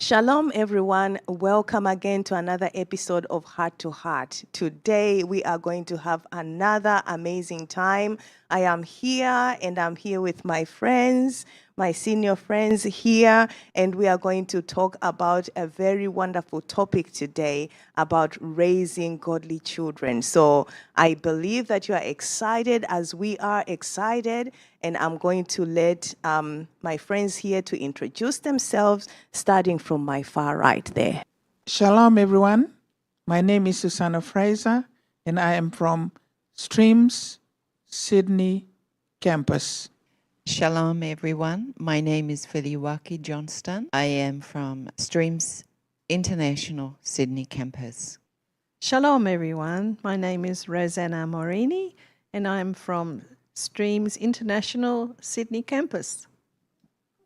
Shalom, everyone. Welcome again to another episode of Heart to Heart. Today, we are going to have another amazing time. I am here and I'm here with my friends, my senior friends here, and we are going to talk about a very wonderful topic today about raising godly children. So I believe that you are excited as we are excited, and I'm going to let my friends here to introduce themselves, starting from my far right there. Shalom, everyone. My name is Susanna Fraser, and I am from Streams, Sydney campus. Shalom, everyone. My name is Filiwaki Johnston. I am from Streams International Sydney campus. Shalom, everyone. My name is Rosanna Morini, and I'm from Streams International Sydney campus.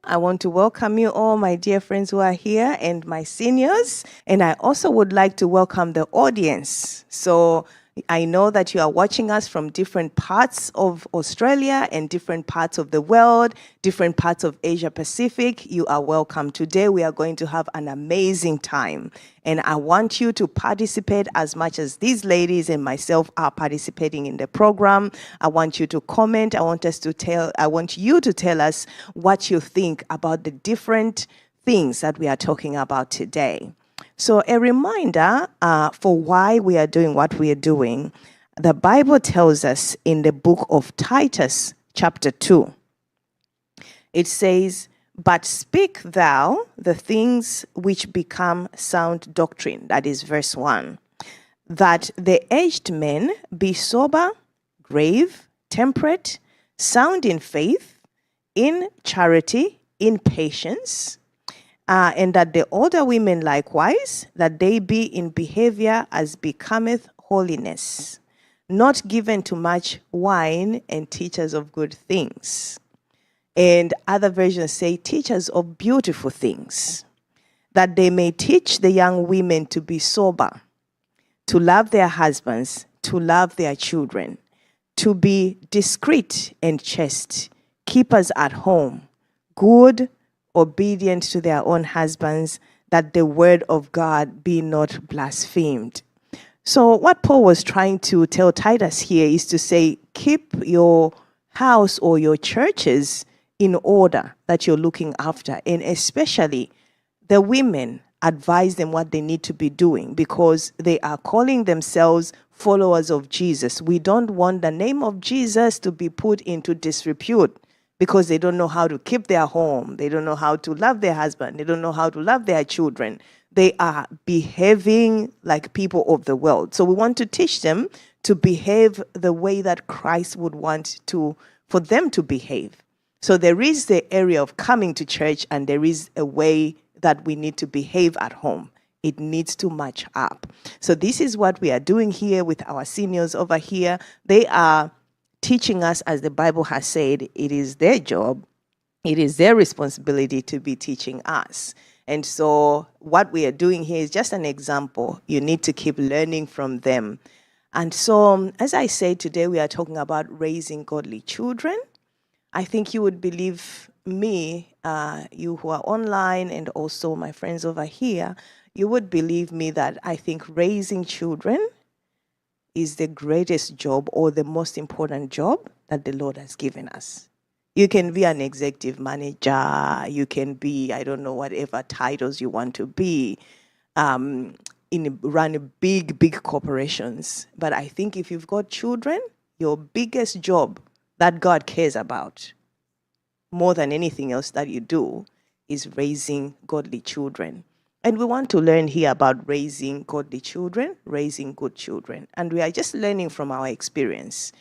I want to welcome you all, my dear friends who are here and my seniors. And I also would like to welcome the audience. So I know that you are watching us from different parts of Australia and different parts of the world, different parts of Asia Pacific. You are welcome. Today we are going to have an amazing time. And I want you to participate as much as these ladies and myself are participating in the program. I want you to comment. I want you to tell us what you think about the different things that we are talking about today. So a reminder for why we are doing what we are doing. The Bible tells us in the book of Titus, chapter 2, it says, "But speak thou the things which become sound doctrine," that is verse 1, "that the aged men be sober, grave, temperate, sound in faith, in charity, in patience, and that the older women likewise, that they be in behavior as becometh holiness, not given to much wine, and teachers of good things." And other versions say teachers of beautiful things, that they may teach the young women to be sober, to love their husbands, to love their children, to be discreet and chaste, keepers at home, good, obedient to their own husbands, that the word of God be not blasphemed. So what Paul was trying to tell Titus here is to say, keep your house or your churches in order that you're looking after. And especially the women, advise them what they need to be doing, because they are calling themselves followers of Jesus. We don't want the name of Jesus to be put into disrepute, because they don't know how to keep their home. They don't know how to love their husband. They don't know how to love their children. They are behaving like people of the world. So we want to teach them to behave the way that Christ would want for them to behave. So there is the area of coming to church, and there is a way that we need to behave at home. It needs to match up. So this is what we are doing here with our seniors over here. They are teaching us, as the Bible has said, it is their job, it is their responsibility to be teaching us. And so what we are doing here is just an example. You need to keep learning from them. And so, as I said, today we are talking about raising godly children. I think you would believe me, you who are online and also my friends over here, you would believe me that I think raising children is the greatest job or the most important job that the Lord has given us. You can be an executive manager, you can be, I don't know, whatever titles you want to be, run big corporations. But I think if you've got children, your biggest job that God cares about, more than anything else that you do, is raising godly children. And we want to learn here about raising godly children, raising good children. And we are just learning from our experience.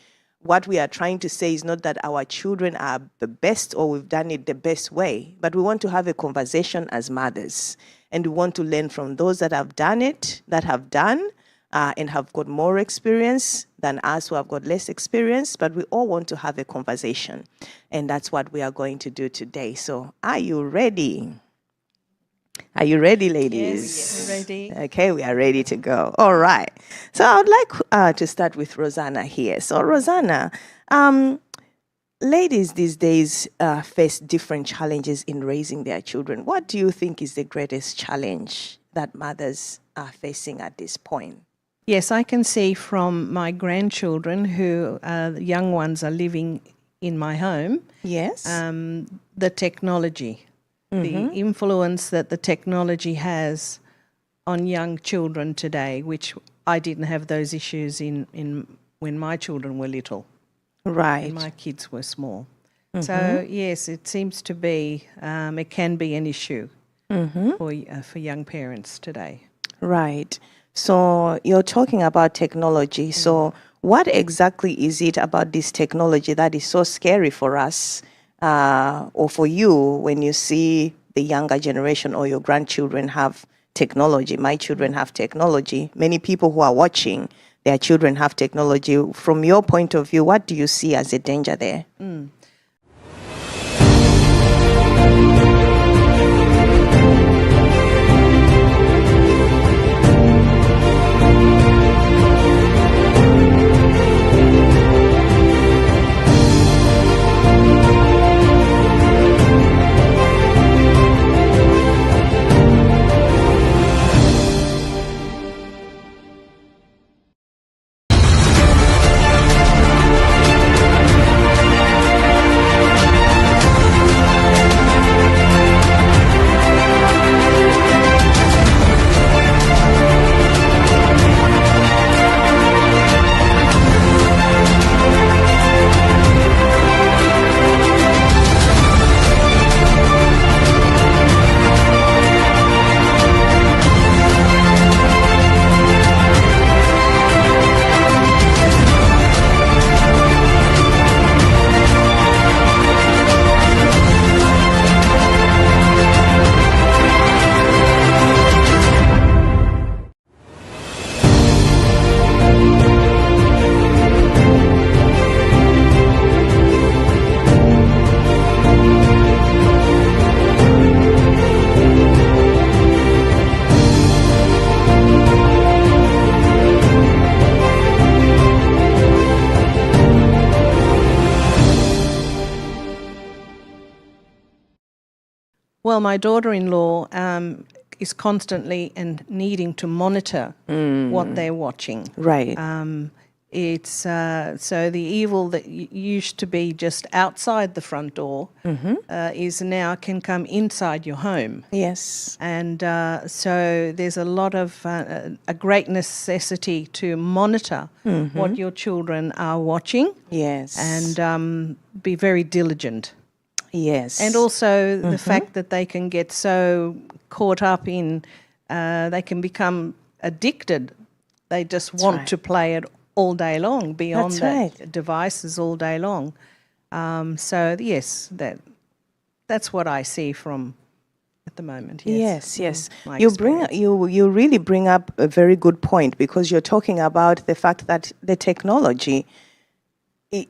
What we are trying to say is not that our children are the best or we've done it the best way, but we want to have a conversation as mothers. And we want to learn from those that have done it, that have done, and have got more experience than us who have got less experience. But we all want to have a conversation. And that's what we are going to do today. So are you ready? Are you ready, ladies? Yes, we're ready. Okay, we are ready to go. All right. So I would like to start with Rosanna here. So Rosanna, ladies these days face different challenges in raising their children. What do you think is the greatest challenge that mothers are facing at this point? Yes, I can see from my grandchildren, who the young ones are living in my home, Yes. the technology, the influence that the technology has on young children today, which I didn't have those issues in when my children were little. Right. And my kids were small. So yes, it seems to be it can be an issue for young parents today. Right. So you're talking about technology. So what exactly is it about this technology that is so scary for us or for you when you see the younger generation or your grandchildren have technology? My children have technology. Many people who are watching, their children have technology. From your point of view, what do you see as a danger there? Well, my daughter-in-law is constantly and needing to monitor what they're watching. Right. It's so the evil that used to be just outside the front door is now can come inside your home. Yes. And so there's a lot of a great necessity to monitor what your children are watching Yes. and be very diligent. yes. And also the fact that they can get so caught up in, they can become addicted. They just want right. to play it all day long, be on That's the right. devices all day long. So yes, that's what I see from at the moment. Yes, yes. My You bring experience. you really bring up a very good point, because you're talking about the fact that the technology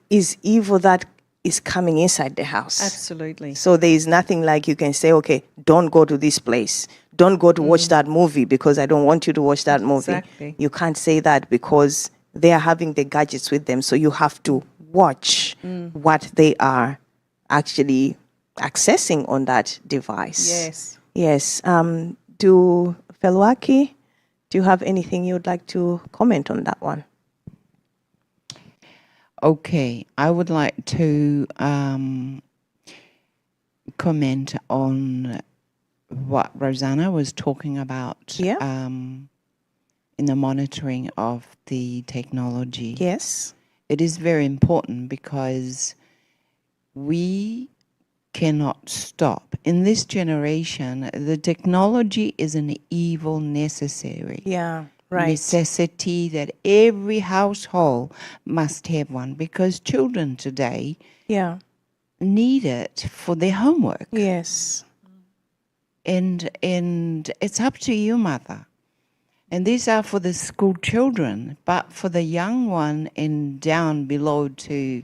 is evil that is coming inside the house. Absolutely. So there is nothing like you can say, okay, don't go to this place. Don't go to watch that movie because I don't want you to watch that movie. Exactly. You can't say that because they are having the gadgets with them. So you have to watch what they are actually accessing on that device. Yes. Yes. Do Feluaki, do you have anything you'd like to comment on that one? Okay, I would like to comment on what Rosanna was talking about Yeah. in the monitoring of the technology. Yes. It is very important because we cannot stop. In this generation, the technology is an evil necessary. Yeah. Right. Necessity that every household must have one, because children today Yeah. need it for their homework. Yes. And it's up to you, mother. And these are for the school children, but for the young one and down below to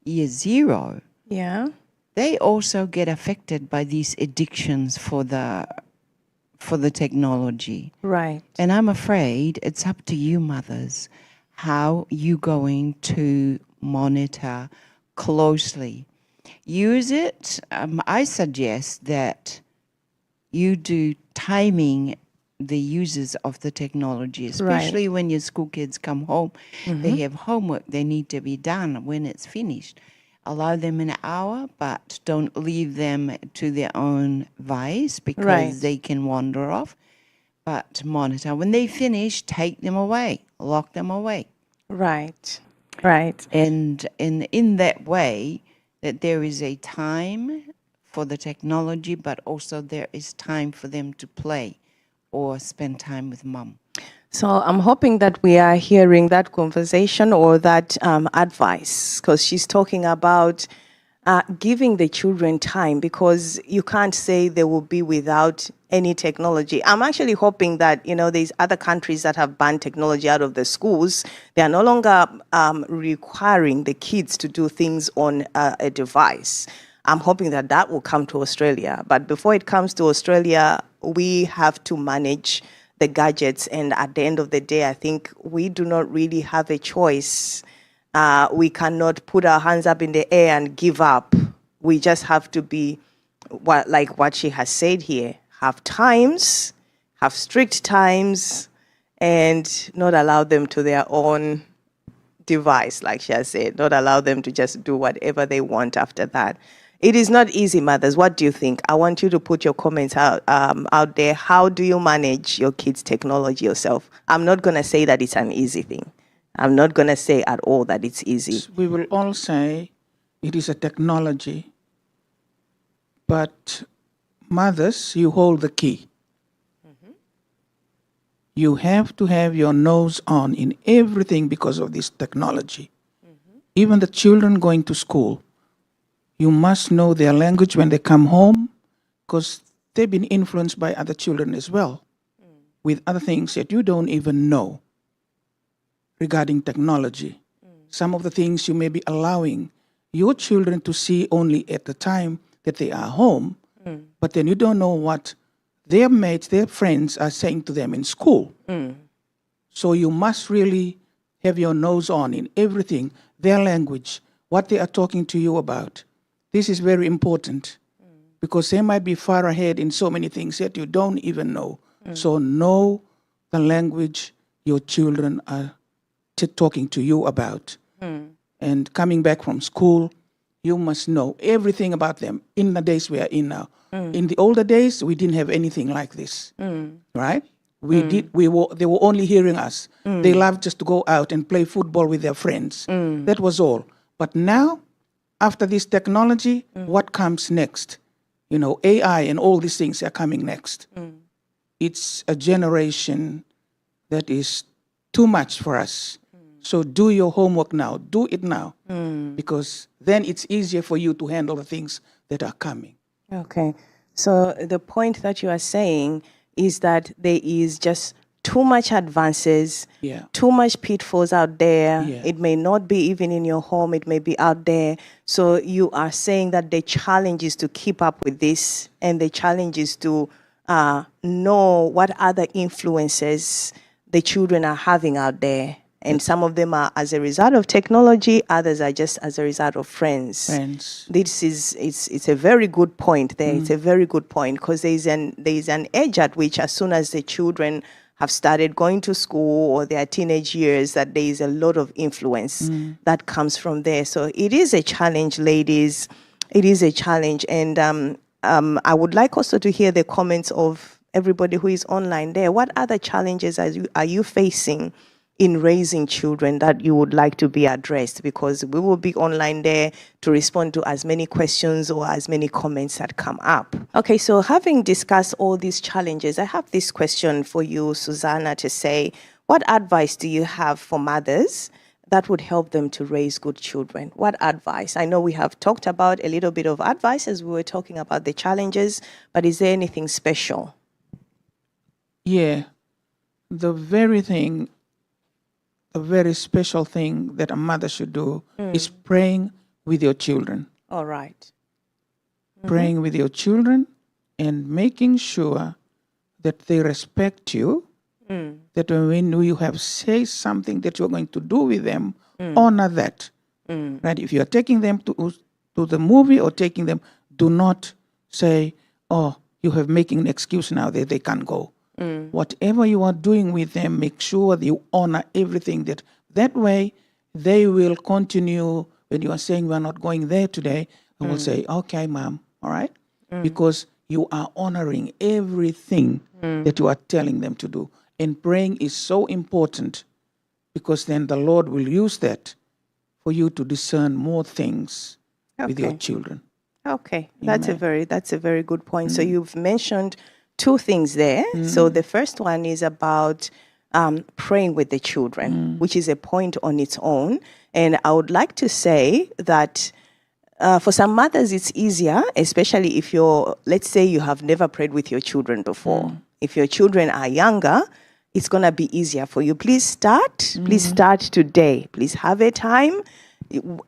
year 0, Yeah. they also get affected by these addictions for the technology. Right. And I'm afraid it's up to you, mothers, how you going to monitor closely. use it. I suggest that you do timing the uses of the technology, especially when your school kids come home. They have homework they need to be done when it's finished. Allow them an hour, but don't leave them to their own vice because Right. they can wander off. But monitor. When they finish, take them away, lock them away. Right. Right. And in that way, that there is a time for the technology, but also there is time for them to play or spend time with mom. So I'm hoping that we are hearing that conversation or that advice, because she's talking about giving the children time, because you can't say they will be without any technology. I'm actually hoping that, there's other countries that have banned technology out of the schools. They are no longer requiring the kids to do things on a device. I'm hoping that that will come to Australia. But before it comes to Australia, we have to manage the gadgets. And at the end of the day, I think we do not really have a choice. We cannot put our hands up in the air and give up. We just have to be, like what she has said here, have times, have strict times, and not allow them to their own device, like she has said, not allow them to just do whatever they want after that. It is not easy, mothers. What do you think? I want you to put your comments out there. How do you manage your kids' technology yourself? I'm not going to say that it's an easy thing. I'm not going to say at all that it's easy. We will all say it is a technology, but mothers, you hold the key. You have to have your nose on in everything because of this technology. Even the children going to school, you must know their language when they come home, because they've been influenced by other children as well, with other things that you don't even know regarding technology. Some of the things you may be allowing your children to see only at the time that they are home, but then you don't know what their mates, their friends are saying to them in school. So you must really have your nose on in everything, their language, what they are talking to you about. This is very important because they might be far ahead in so many things that you don't even know. So know the language your children are talking to you about. And coming back from school, you must know everything about them in the days we are in now. In the older days, we didn't have anything like this, right? They were only hearing us. They loved just to go out and play football with their friends. That was all. But now, after this technology, what comes next? AI and all these things are coming next. It's a generation that is too much for us. So do your homework now. Do it now. Because then it's easier for you to handle the things that are coming. Okay. So the point that you are saying is that there is just too much advances, too much pitfalls out there. Yeah. It may not be even in your home, it may be out there. So you are saying that the challenge is to keep up with this, and the challenge is to know what other influences the children are having out there. And some of them are as a result of technology, others are just as a result of friends. This is it's a very good point there. It's a very good point, because there is an age at which, as soon as the children have started going to school or their teenage years, that there is a lot of influence that comes from there. So it is a challenge, ladies. It is a challenge. And I would like also to hear the comments of everybody who is online there. What other challenges are you facing in raising children that you would like to be addressed? Because we will be online there to respond to as many questions or as many comments that come up. Okay, so having discussed all these challenges, I have this question for you, Susanna, to say, what advice do you have for mothers that would help them to raise good children? What advice? I know we have talked about a little bit of advice as we were talking about the challenges, but is there anything special? Yeah, the very special thing that a mother should do is praying with your children. All right. Praying with your children and making sure that they respect you, that when you have said something that you're going to do with them, honor that. Right? If you're taking them to the movie or taking them, do not say, oh, you have making an excuse now that they can't go. Whatever you are doing with them, make sure that you honor everything. That way, they will continue. When you are saying we are not going there today, I will say, okay, mom, all right? Because you are honoring everything that you are telling them to do. And praying is so important, because then the Lord will use that for you to discern more things with your Okay. children. Okay, that's a very good point. So you've mentioned two things there. So the first one is about praying with the children, which is a point on its own. And I would like to say that for some mothers, it's easier, especially if let's say you have never prayed with your children before. If your children are younger, it's going to be easier for you. Please start. Please start today. Please have a time,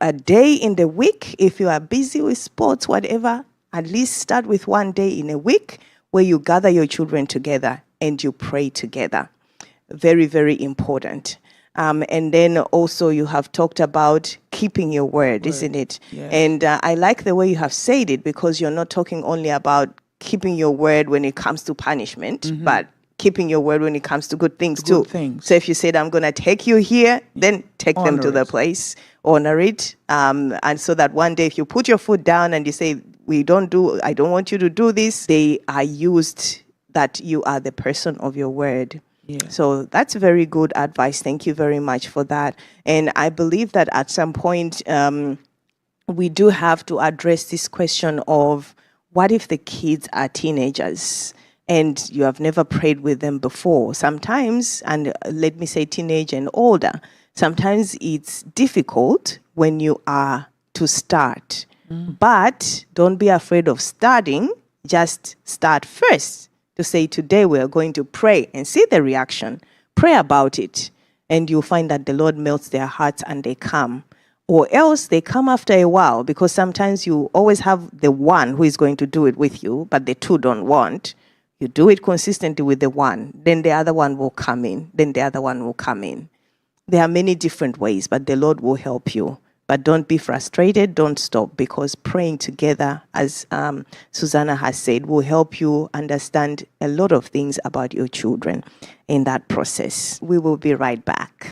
a day in the week. If you are busy with sports, whatever, at least start with one day in a week where you gather your children together and you pray together. Very, very important. And then also you have talked about keeping your word, isn't it? Yes. And I like the way you have said it, because you're not talking only about keeping your word when it comes to punishment, but keeping your word when it comes to good things too. Good things. So if you said, I'm going to take you here, then take them to Honor the it. place, honor it. And so that one day if you put your foot down and you say, I don't want you to do this, they are used that you are the person of your word. Yeah. So that's very good advice. Thank you very much for that. And I believe that at some point, we do have to address this question of what if the kids are teenagers and you have never prayed with them before? Sometimes, and let me say teenage and older, sometimes it's difficult when you are to start. But don't be afraid of starting. Just start first to say, today we are going to pray, and see the reaction. Pray about it, and you'll find that the Lord melts their hearts and they come. Or else they come after a while, because sometimes you always have the one who is going to do it with you, but the two don't want. You do it consistently with the one, then the other one will come in, then the other one will come in. There are many different ways, but the Lord will help you. But don't be frustrated, don't stop, because praying together, as Susanna has said, will help you understand a lot of things about your children in that process. We will be right back.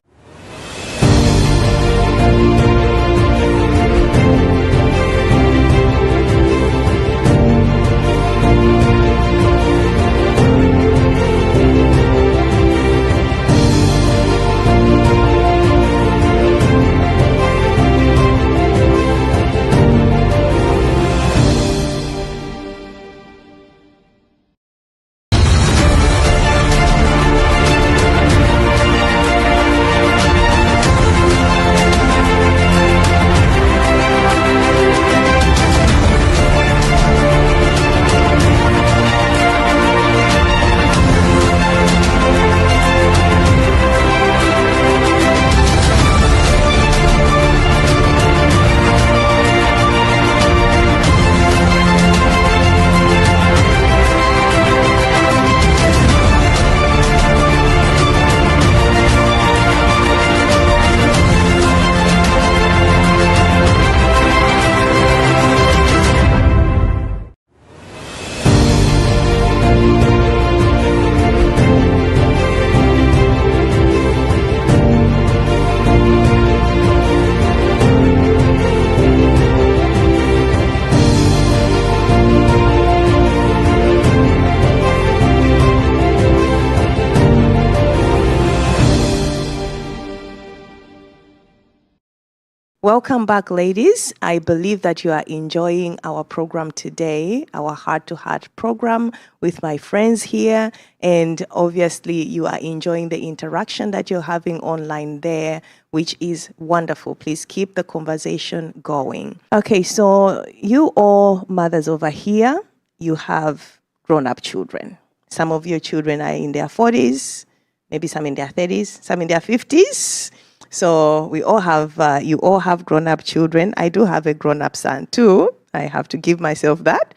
Welcome back, ladies. I believe that you are enjoying our program today, our heart-to-heart program with my friends here. And obviously, you are enjoying the interaction that you're having online there, which is wonderful. Please keep the conversation going. Okay, so you all mothers over here, you have grown-up children. Some of your children are in their 40s, maybe some in their 30s, some in their 50s. So we all have, you all have grown-up children. I do have a grown-up son too. I have to give myself that.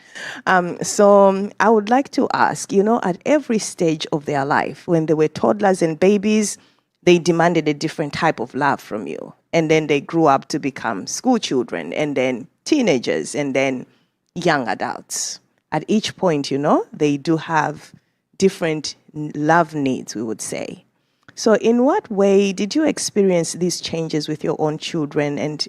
So I would like to ask, at every stage of their life, when they were toddlers and babies, they demanded a different type of love from you. And then they grew up to become school children and then teenagers, and then young adults. At each point, they do have different love needs, we would say. So in what way did you experience these changes with your own children, and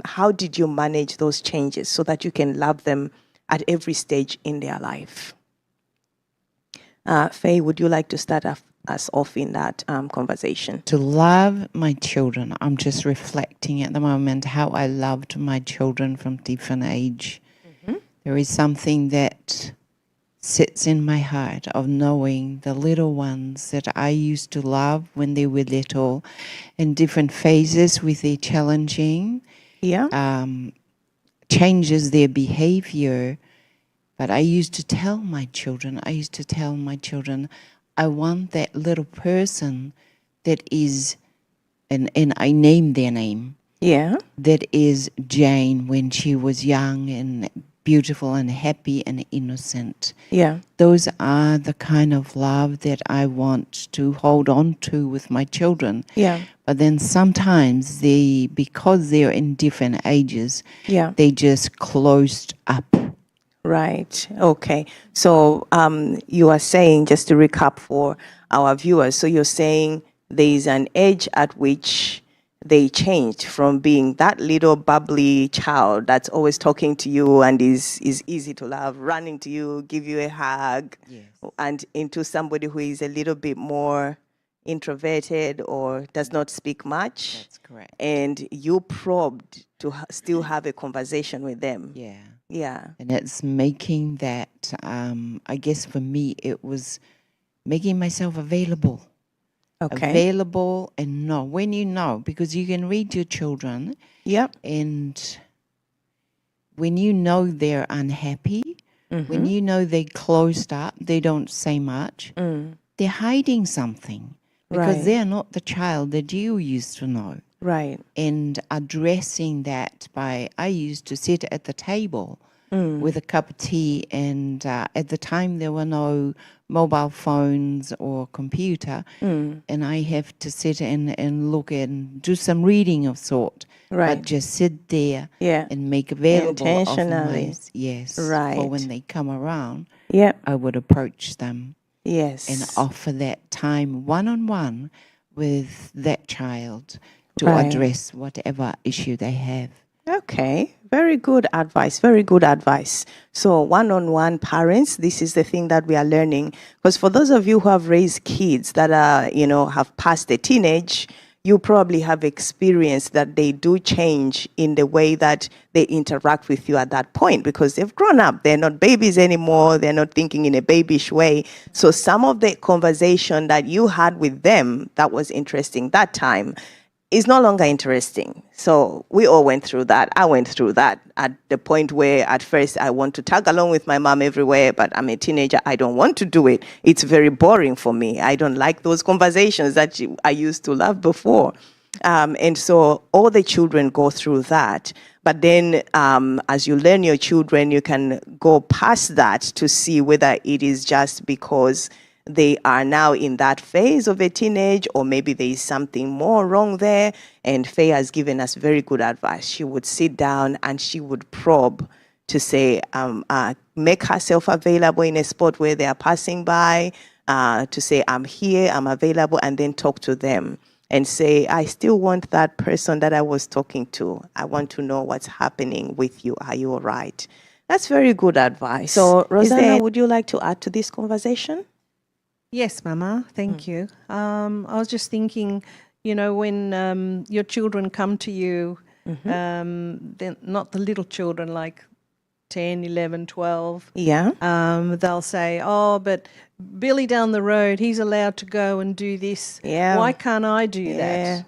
how did you manage those changes so that you can love them at every stage in their life? Faye, would you like to start us off in that conversation? To love my children, I'm just reflecting at the moment how I loved my children from different age. There is something that sits in my heart of knowing the little ones that I used to love when they were little, in different phases with their challenging, changes their behavior. But I used to tell my children, I want that little person that is, and I named their name, that is Jane when she was young and beautiful and happy and innocent. Those are the kind of love that I want to hold on to with my children. But then sometimes because they're in different ages, they just closed up. Right. Okay. So you are saying, just to recap for our viewers, so you're saying there is an age at which they changed from being that little bubbly child that's always talking to you and is easy to love, running to you, give you a hug, and into somebody who is a little bit more introverted or does not speak much. That's correct. And you probed to still have a conversation with them. Yeah. And it's making that, I guess for me, it was making myself available. Available and know. When you know, because you can read your children. And when you know they're unhappy, when you know they closed up, they don't say much, they're hiding something. Because they're not the child that you used to know. And addressing that I used to sit at the table with a cup of tea, and at the time there were no mobile phones or computer, and I have to sit and look and do some reading of sort, but just sit there and make available of my, for when they come around, I would approach them and offer that time one-on-one with that child to address whatever issue they have. Okay, very good advice, very good advice. So one-on-one parents, this is the thing that we are learning. Because for those of you who have raised kids that are, have passed the teenage, you probably have experienced that they do change in the way that they interact with you at that point, because they've grown up. They're not babies anymore. They're not thinking in a babyish way. So some of the conversation that you had with them that was interesting that time is no longer interesting. So we all went through that. I went through that at the point where at first I want to tag along with my mom everywhere, but I'm a teenager. I don't want to do it. It's very boring for me. I don't like those conversations that I used to love before. And so all the children go through that. But then as you learn your children, you can go past that to see whether it is just because they are now in that phase of a teenage, or maybe there is something more wrong there. And Faye has given us very good advice. She would sit down and she would probe to say, make herself available in a spot where they are passing by, to say, I'm here, I'm available, and then talk to them and say, I still want that person that I was talking to. I want to know what's happening with you. Are you all right? That's very good advice. So, Rosanna, would you like to add to this conversation? Yes, Mama, thank you. I was just thinking, when your children come to you, they're not the little children like 10, 11, 12. They'll say, oh, but Billy down the road, he's allowed to go and do this. Why can't I do that?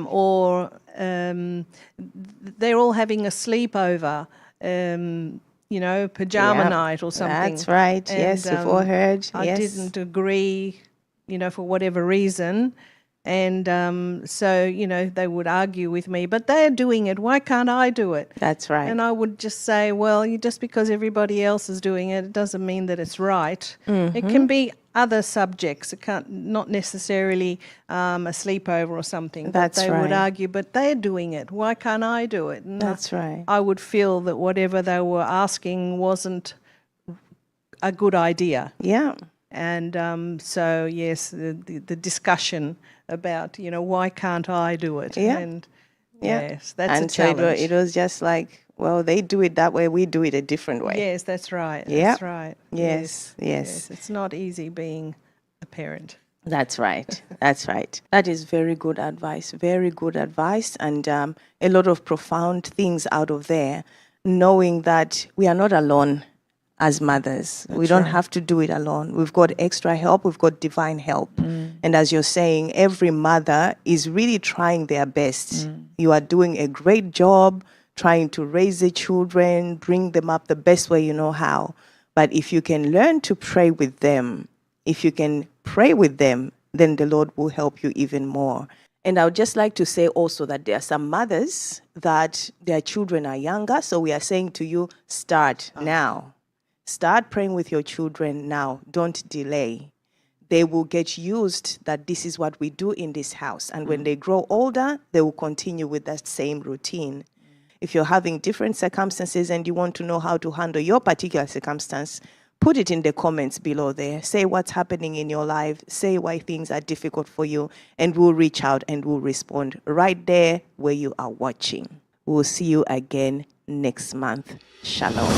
Or they're all having a sleepover. Pajama night or something. That's right. And, yes, you've all heard. I didn't agree, for whatever reason. And so, they would argue with me, but they're doing it. Why can't I do it? That's right. And I would just say, well, just because everybody else is doing it, it doesn't mean that it's right. It can be other subjects. It can't, not necessarily a sleepover or something. That's but they would right. argue, but they're doing it. Why can't I do it? And That's right. I would feel that whatever they were asking wasn't a good idea. Yeah. And so, yes, the discussion about, why can't I do it? Yeah. And Yeah. yes, that's and a challenge. So it was just like, well, they do it that way, we do it a different way. Yes, that's right. Yeah. That's right. Yes. It's not easy being a parent. That's right. That's right. That is very good advice. Very good advice. And a lot of profound things out of there, knowing that we are not alone as mothers. We don't have to do it alone. We've got extra help. We've got divine help. And as you're saying, every mother is really trying their best. You are doing a great job trying to raise the children, bring them up the best way you know how. But if you can learn to pray with them, if you can pray with them, then the Lord will help you even more. And I would just like to say also that there are some mothers that their children are younger. So we are saying to you, start now. Start praying with your children now. Don't delay. They will get used that this is what we do in this house. And when they grow older, they will continue with that same routine. If you're having different circumstances and you want to know how to handle your particular circumstance, put it in the comments below there. Say what's happening in your life. Say why things are difficult for you. And we'll reach out and we'll respond right there where you are watching. We'll see you again next month. Shalom.